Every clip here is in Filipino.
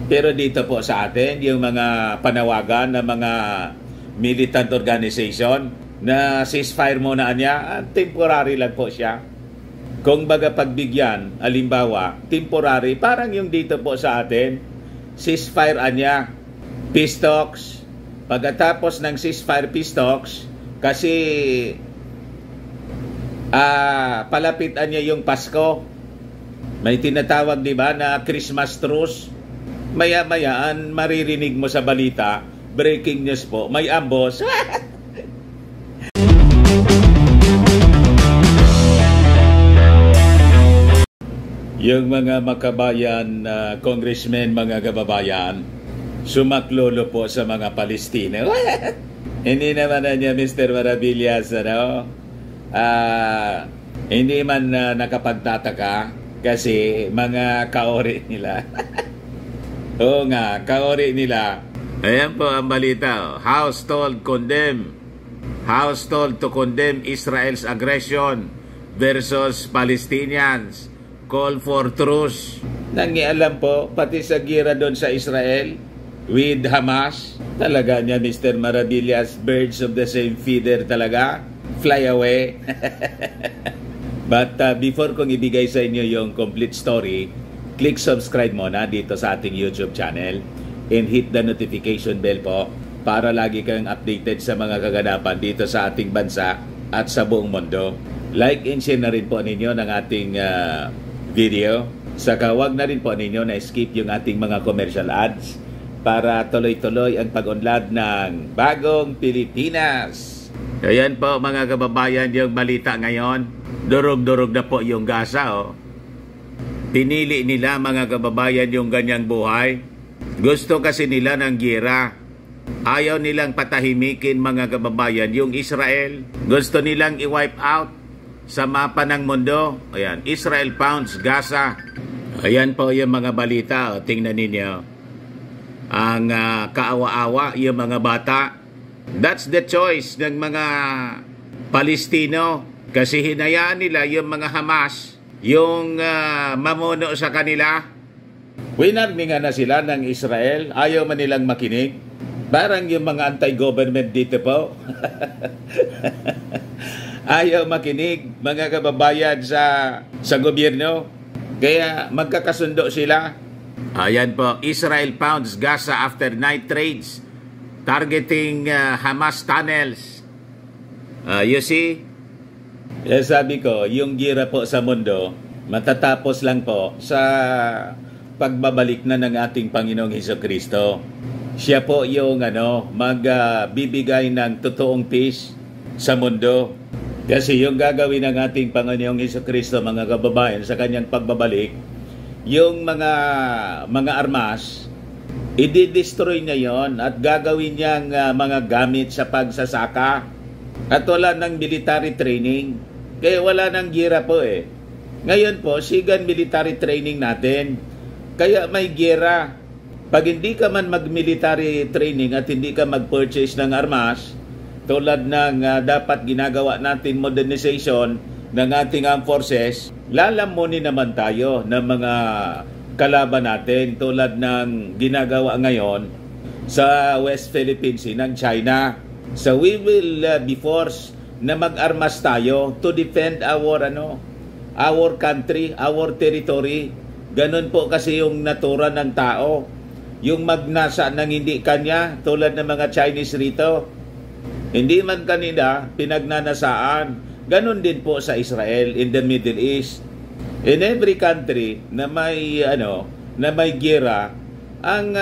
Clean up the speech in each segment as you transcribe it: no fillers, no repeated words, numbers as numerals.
Pero dito po sa atin, yung mga panawagan ng mga militant organization na ceasefire muna niya, temporary lang po siya. Kung baga pagbigyan, alimbawa, temporary, parang yung dito po sa atin, ceasefire niya, peace talks. Pagkatapos ng ceasefire peace talks, kasi palapitan niya yung Pasko. May tinatawag, di ba, na Christmas truce. Maya-mayaan, maririnig mo sa balita, breaking news po, may ambos. Yung mga makabayan, congressmen, mga kababayan, sumaklolo po sa mga Palestino. Hindi naman na niya, Mr. Maravillas, hindi man nakapagtataka kasi mga kaori nila. Oo nga, kaori nila. Ayan po ang balita. House told to condemn Israel's aggression versus Palestinians. Call for truce. Nangialam po, pati sa gira doon sa Israel with Hamas. Talaga niya, Mr. Maravillas, birds of the same feather talaga. Fly away. But before kong ibigay sa inyo yung complete story, click subscribe muna dito sa ating YouTube channel and hit the notification bell po para lagi kang updated sa mga kaganapan dito sa ating bansa at sa buong mundo. Like and share na rin po ninyo ng ating video. Saka wag na rin po ninyo na skip yung ating mga commercial ads para tuloy-tuloy ang pag-unlad ng bagong Pilipinas. Ayan po mga kababayan yung balita ngayon. Durog-durog na po yung Gaza. Pinili nila mga kababayan yung ganyang buhay. Gusto kasi nila ng gira. Ayaw nilang patahimikin mga kababayan yung Israel. Gusto nilang i-wipe out sa mapa ng mundo. Ayan, Israel pounds Gaza. Ayan po yung mga balita. Tingnan ninyo. Ang kaawa-awa yung mga bata. That's the choice ng mga Palestino. Kasi hinayaan nila yung mga Hamas, yung mamuno sa kanila. Winarningan na sila ng Israel. Ayaw man nilang makinig. Parang yung mga anti-government dito po. Ayaw makinig, mga kababayan sa gobyerno. Kaya magkakasundo sila. Ayan po, Israel pounds Gaza after night raids targeting Hamas tunnels. You see? Sabi ko, yung gira po sa mundo, matatapos lang po sa pagbabalik na ng ating Panginoong Hesukristo. Siya po yung magbibigay ng totoong peace sa mundo. Kasi yung gagawin ng ating Panginoong Hesukristo, mga kababayan, sa kanyang pagbabalik, yung mga armas, i-destroy niya yon at gagawin niyang mga gamit sa pagsasaka. At wala ng military training. Kaya wala ng gira po Ngayon po, sigan military training natin. Kaya may gira. Pag hindi ka man mag-military training at hindi ka mag-purchase ng armas, tulad ng dapat ginagawa natin modernization ng ating armed forces, lalamunin naman tayo ng mga kalaban natin tulad ng ginagawa ngayon sa West Philippine Sea ng China. So we will be forced na mag-armas tayo to defend our country, our territory. Ganun po kasi yung natura ng tao. Yung magnasa ng hindi kanya, tulad ng mga Chinese rito. Hindi man kanila pinagnanasaan. Ganun din po sa Israel, in the Middle East. In every country na may gera, ang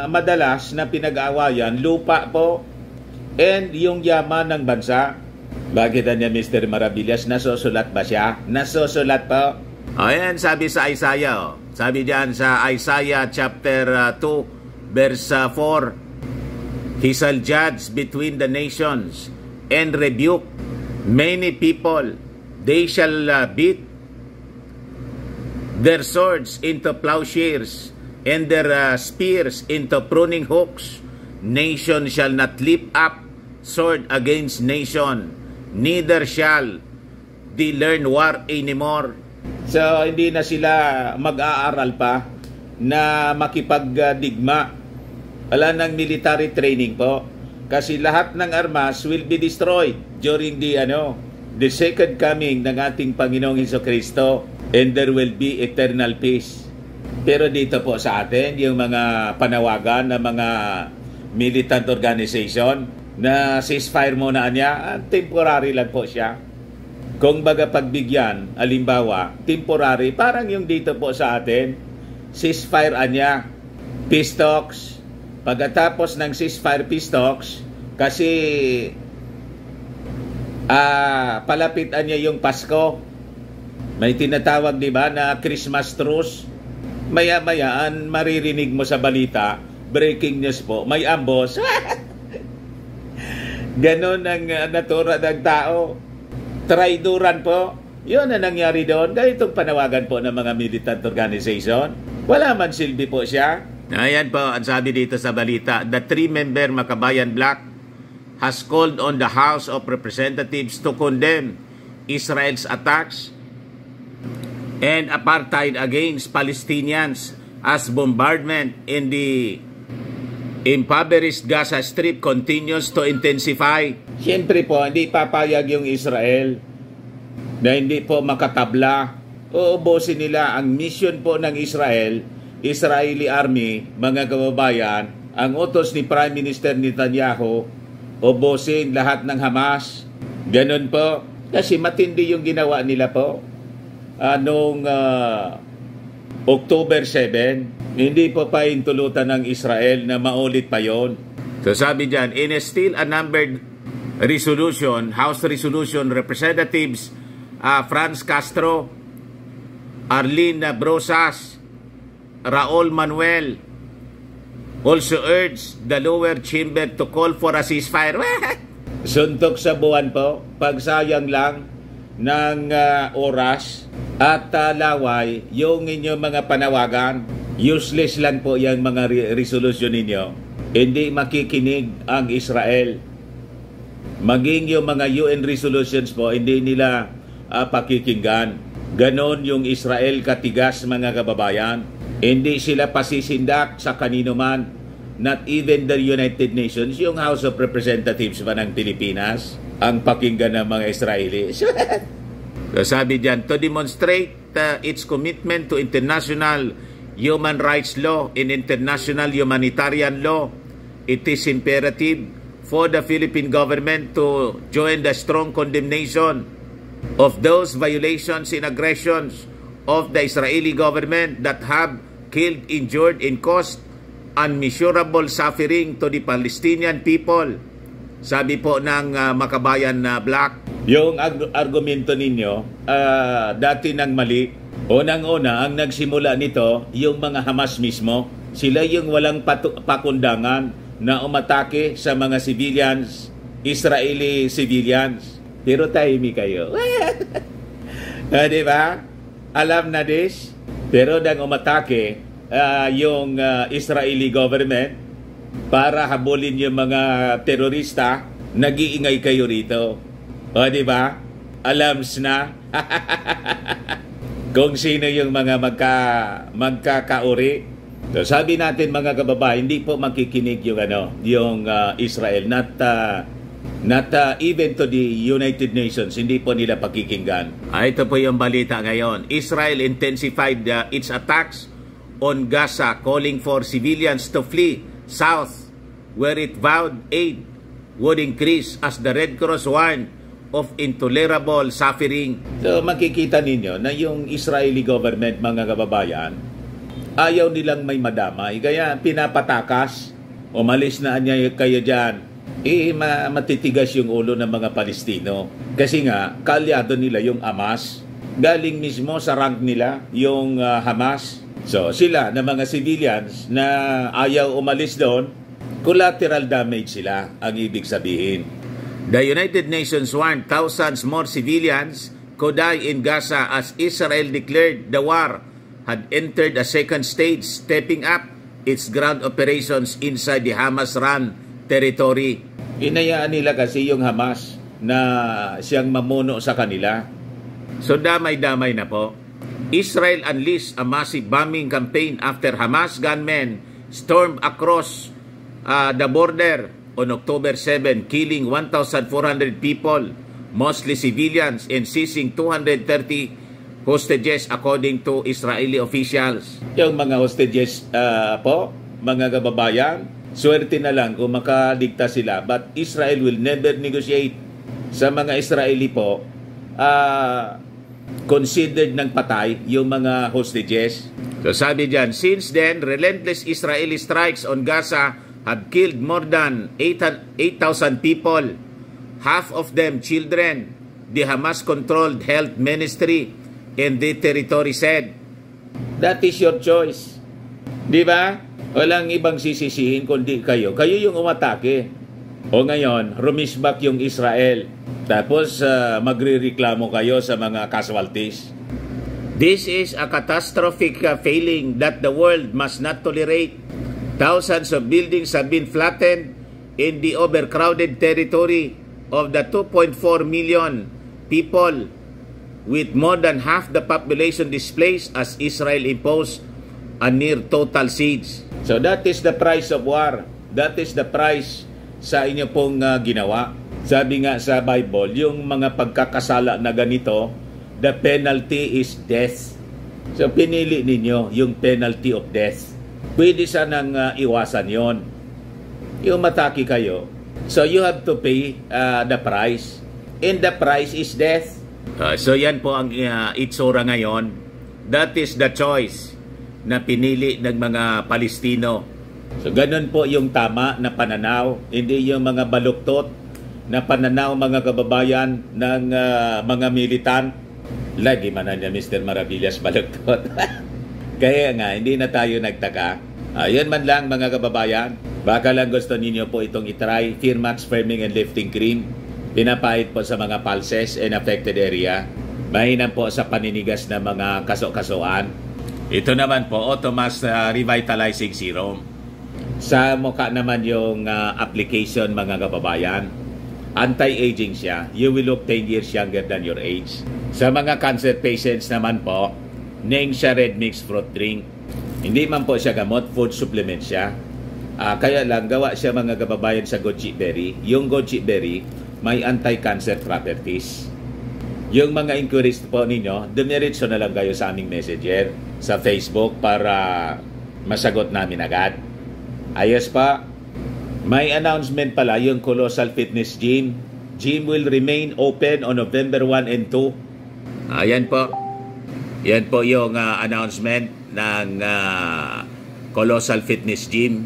madalas na pinag-aawayan, lupa po, and yung yaman ng bansa. Bakit niya, Mr. Maravillas, nasusulat ba siya? Nasusulat po. Ayan, sabi sa Isaiah. Sabi diyan sa Isaiah chapter 2, verse 4. He shall judge between the nations and rebuke many people. They shall beat their swords into plowshares and their spears into pruning hooks. Nation shall not lift up sword against nation, neither shall they learn war anymore. So, hindi na sila mag-aaral pa na makipagdigma. Wala ng military training po. Kasi lahat ng armas will be destroyed during the second coming ng ating Panginoong Hesukristo, and there will be eternal peace. Pero dito po sa atin, yung mga panawagan ng mga militant organization na ceasefire muna niya, temporary lang po siya. Kung baga pagbigyan, alimbawa, temporary, parang yung dito po sa atin, ceasefire niya, peace talks. Pagkatapos ng ceasefire peace talks, kasi palapitan niya yung Pasko. May tinatawag, di ba, na Christmas truce. Maya-mayaan, maririnig mo sa balita, breaking news po, may ambos. Ganon ang natura ng tao. Traidoran po. Yun ang nangyari doon. Dahil itong panawagan po ng mga militant organization, wala man silbi po siya. Ayan po, ang sabi dito sa balita, the 3-member Makabayan Bloc has called on the House of Representatives to condemn Israel's attacks and apartheid against Palestinians as bombardment in the impoverished Gaza Strip continues to intensify. Siyempre po, hindi papayag yung Israel na hindi po makatabla. Uubusin nila ang mission po ng Israeli Army, mga kababayan, ang utos ni Prime Minister Netanyahu, ubusin lahat ng Hamas. Ganun po. Kasi matindi yung ginawa nila po. Noong October 7, hindi po pa intulutan ng Israel na maulit pa yon. So sabi dyan, in a still unnumbered resolution, House Resolution, Representatives Franz Castro, Arlene Brosas, Raul Manuel also urged the lower chamber to call for a ceasefire. Suntok sa buwan po, pagsayang lang ng oras at laway yung inyong mga panawagan. Useless lang po yung mga resolution ninyo. Hindi makikinig ang Israel. Maging yung mga UN resolutions po, hindi nila pakikinggan. Ganon yung Israel katigas, mga kababayan. Hindi sila pasisindak sa kanino man, not even the United Nations, yung House of Representatives ba ng Pilipinas, ang pakinggan ng mga Israelis. So sabi diyan, to demonstrate its commitment to international human rights law and international humanitarian law, it is imperative for the Philippine government to join the strong condemnation of those violations and aggressions of the Israeli government that have killed, injured, and caused unmeasurable suffering to the Palestinian people. Sabi po ng Makabayan na Black. Yung argumento ninyo, dati nang mali. Unang-una, ang nagsimula nito, yung mga Hamas mismo. Sila yung walang pakundangan na umatake sa mga civilians, Israeli civilians. Pero tahimik kayo. Di ba? Alam na this. Pero nang umatake yung Israeli government para habulin yung mga terorista, nag-iingay kayo rito. O, di ba? Alams na. Kung sino yung mga magkakauri. So, sabi natin mga kababayan, hindi po makikinig yung Israel. Not even to the United Nations, hindi po nila pakikinggan. Ito po yung balita ngayon. Israel intensified its attacks on Gaza, calling for civilians to flee south, where it vowed aid would increase as the Red Cross warned of intolerable suffering. So makikita ninyo na yung Israeli government, mga kababayan, ayaw nilang may madamay. Kaya pinapatakas, umalis na niya kayo dyan. Matitigas yung ulo ng mga Palestino. Kasi nga, kalyado nila yung Hamas. Galing mismo sa rank nila yung Hamas. So sila na mga civilians na ayaw umalis doon, collateral damage sila ang ibig sabihin. The United Nations warned thousands more civilians could die in Gaza as Israel declared the war had entered a second stage, stepping up its ground operations inside the Hamas-run territory. Inayaan nila kasi yung Hamas na siyang mamuno sa kanila. So damay-damay na po. Israel unleashed a massive bombing campaign after Hamas gunmen stormed across the border on October 7, killing 1,400 people, mostly civilians, and seizing 230 hostages according to Israeli officials. Yung mga hostages po, mga kababayan, swerte na lang kung makaligtas sila. But Israel will never negotiate sa mga Israeli po. Considered ng patay yung mga hostages. So sabi dyan, since then, relentless Israeli strikes on Gaza have killed more than 8,000 people, half of them children, the Hamas-controlled health ministry in the territory said. That is your choice. Di ba? Walang ibang sisisihin kundi kayo. Kayo yung umatake. O ngayon, rumisbak yung Israel. Tapos magrereklamo kayo sa mga casualties. This is a catastrophic failing that the world must not tolerate. Thousands of buildings have been flattened in the overcrowded territory of the 2.4 million people, with more than half the population displaced as Israel imposed a near total siege. So that is the price of war. That is the price sa inyo pong ginawa. Sabi nga sa Bible, yung mga pagkakasala na ganito, the penalty is death. So pinili ninyo yung penalty of death. Pwede sanang iwasan yon. Yung mataki kayo. So you have to pay the price. And the price is death. So yan po ang itsura ngayon. That is the choice na pinili ng mga Palestino. So ganun po yung tama na pananaw. Hindi yung mga baluktot na pananaw mga kababayan ng mga militant. Lagi man na niya Mr. Maravillas baluktot. Kaya nga, hindi na tayo nagtaka. Yan man lang mga kababayan. Baka lang gusto ninyo po itong itry. Firmax Firming and Lifting Cream. Pinapahid po sa mga pulses and affected area. Mahinam po sa paninigas na mga kaso-kasuan. Ito naman po, Otomas Revitalizing Serum. Sa mukha naman yung application mga kababayan. Anti-aging siya. You will look 10 years younger than your age. Sa mga cancer patients naman po, Ning siya Red Mix Fruit Drink. Hindi man po siya gamot, food supplement siya. Kaya lang, gawa siya mga kababayan sa goji berry. Yung goji berry, may anti-cancer properties. Yung mga inquiries po ninyo, dumiretso na lang kayo sa aming messenger sa Facebook para masagot namin agad. Ayos pa. May announcement pala yung Colossal Fitness Gym. Gym will remain open on November 1 and 2. Ayan po. Yan po yung announcement ng Colossal Fitness Gym.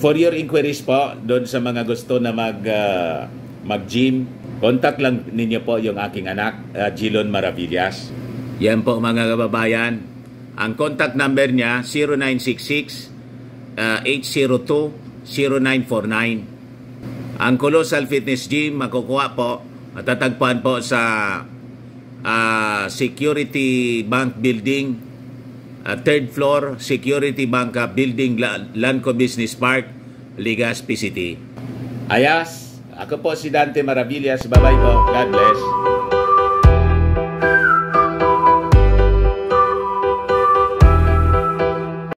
For your inquiries po, doon sa mga gusto na mag-gym, contact lang ninyo po yung aking anak, Jilon Maravillas. Yan po mga kababayan. Ang contact number niya, 0966-802-0949. Ang Colossal Fitness Gym, makukuha po, matatagpuan po sa Security Bank Building, third floor, Security Bank Building, Lanco Business Park, Legazpi City. Ayas, ako po si Dante Maravillas. Bye-bye po. God bless.